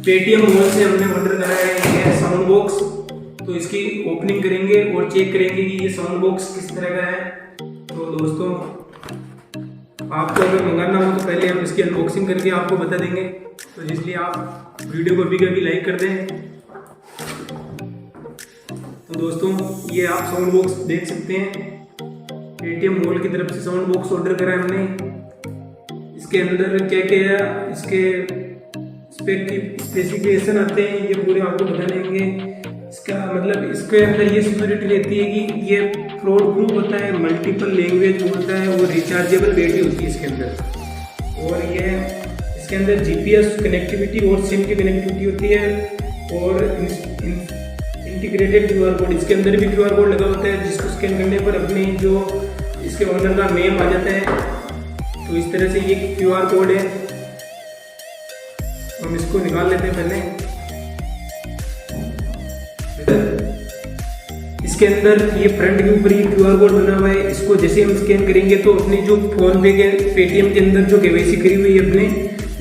Paytm mall से हमने order करा है ये साउंड बॉक्स। तो इसकी ओपनिंग करेंगे और चेक करेंगे कि ये साउंड बॉक्स किस तरह का है। तो दोस्तों आपको अगर मंगाना हो तो पहले हम इसकी अनबॉक्सिंग करके आपको बता देंगे, तो इसलिए आप वीडियो को अभी लाइक कर दें। तो दोस्तों ये आप साउंड बॉक्स देख सकते हैं, पेटीएम मॉल की तरफ से साउंड बॉक्स ऑर्डर करा है हमने। इसके अंदर क्या क्या है, इसके स्पेसिफिकेशन आते हैं, ये पूरे आपको बता देंगे। इसका मतलब इसके अंदर ये सिक्योरिटी रहती है कि ये फ्रॉड प्रूफ होता है, मल्टीपल लैंग्वेज होता है और रिचार्जेबल बैटरी होती है इसके अंदर। और ये इसके अंदर जीपीएस कनेक्टिविटी और सिम की कनेक्टिविटी होती है और इंटीग्रेटेड क्यूआर कोड, इसके अंदर भी क्यूआर कोड लगा होता है जिसको स्कैन करने पर अपने जो इसके ओनर का नेम आ जाता है। तो इस तरह से ये क्यूआर कोड है, हम इसको निकाल लेते हैं पहले। इसके अंदर ये फ्रंट के ऊपर ये क्यूआर कोड बना हुआ है, इसको जैसे हम स्कैन करेंगे तो अपने जो फोन पे के पेटीएम के अंदर जो केवाईसी करी हुई है अपने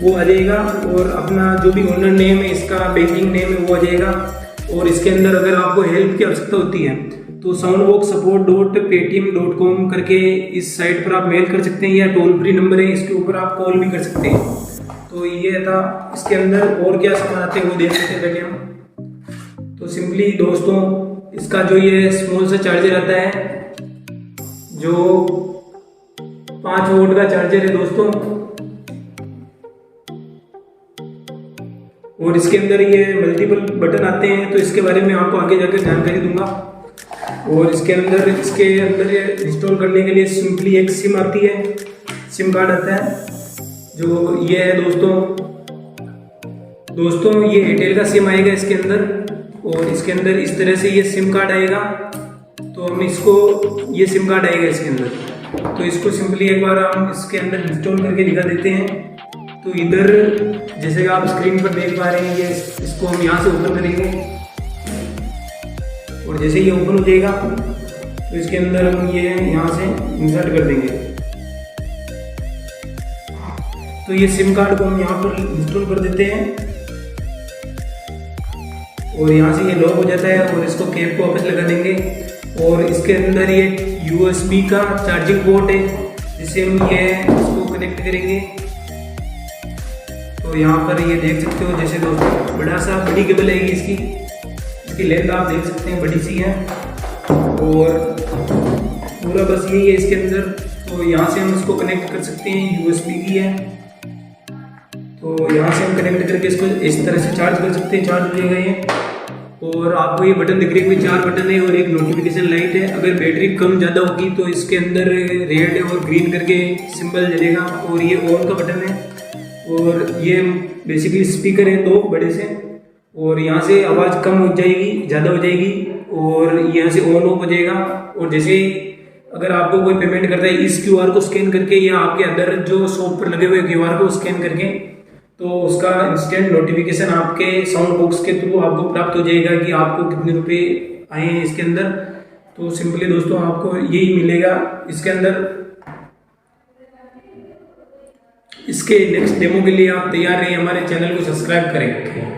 वो आ जाएगा और अपना जो भी ओनर नेम है, इसका बैंकिंग नेम है वो आ जाएगा। और इसके अंदर अगर आपको हेल्प की आवश्यकता होती है तो soundboxsupport.paytm.com करके इस साइट पर आप मेल कर सकते हैं, या टोल फ्री नंबर है इसके ऊपर आप कॉल भी कर सकते हैं। तो ये था इसके अंदर, और क्या सामान आते हैं वो देख सकते हैं पहले हम। तो सिंपली दोस्तों इसका जो ये स्मॉल सा चार्जर आता है जो 5 वोल्ट का चार्जर है दोस्तों, और इसके अंदर ये मल्टीपल बटन आते हैं, तो इसके बारे में आपको आगे जाकर जानकारी दूंगा। और इसके अंदर इंस्टॉल करने के लिए सिंपली एक सिम आती है, सिम कार्ड आता है जो ये है दोस्तों ये एयरटेल का सिम आएगा इसके अंदर, और इसके अंदर इस तरह से ये सिम कार्ड आएगा। तो हम इसको ये सिम कार्ड आएगा इसके अंदर, तो इसको सिंपली एक बार हम इसके अंदर इंस्टॉल करके दिखा देते हैं। तो इधर जैसे कि आप स्क्रीन पर देख पा रहे हैं, ये इसको हम यहाँ से ओपन करेंगे और जैसे ये ओपन हो जाएगा तो इसके अंदर हम ये यहाँ से इंसर्ट कर देंगे। तो ये सिम कार्ड को हम यहाँ पर इंस्टॉल कर देते हैं और यहाँ से ये लॉक हो जाता है, और इसको कैप को वापस लगा देंगे। और इसके अंदर ये USB का चार्जिंग पोर्ट है जिससे हम ये इसको कनेक्ट करेंगे। तो यहाँ पर ये देख सकते हो जैसे दोस्तों बड़ी केबल आएगी, इसकी लेंथ आप देख सकते हैं बड़ी सी है, और पूरा बस यही है इसके अंदर। तो यहाँ से हम इसको कनेक्ट कर सकते हैं, USB की है। तो यहाँ से हम कनेक्ट करके इसको इस तरह से चार्ज कर सकते हैं, चार्ज हो जाएगा ये। और आपको ये बटन दिख रही है, 4 बटन है और एक नोटिफिकेशन लाइट है। अगर बैटरी कम ज़्यादा होगी तो इसके अंदर रेड और ग्रीन करके सिंबल जलेगा, और ये ऑन का बटन है। और ये बेसिकली स्पीकर है 2 बड़े से, और यहाँ से आवाज़ कम हो जाएगी, ज़्यादा हो जाएगी, और यहाँ से ऑन ऑफ हो जाएगा। और जैसे अगर आपको कोई पेमेंट करता है इस QR को स्कैन करके, या आपके अंदर जो शॉप पर लगे हुए QR को स्कैन करके, तो उसका इंस्टेंट नोटिफिकेशन आपके साउंड बॉक्स के थ्रू आपको प्राप्त हो जाएगा कि आपको कितने रुपए आए हैं इसके अंदर। तो सिंपली दोस्तों आपको यही मिलेगा इसके अंदर। इसके नेक्स्ट डेमो के लिए आप तैयार रहिए, हमारे चैनल को सब्सक्राइब करें।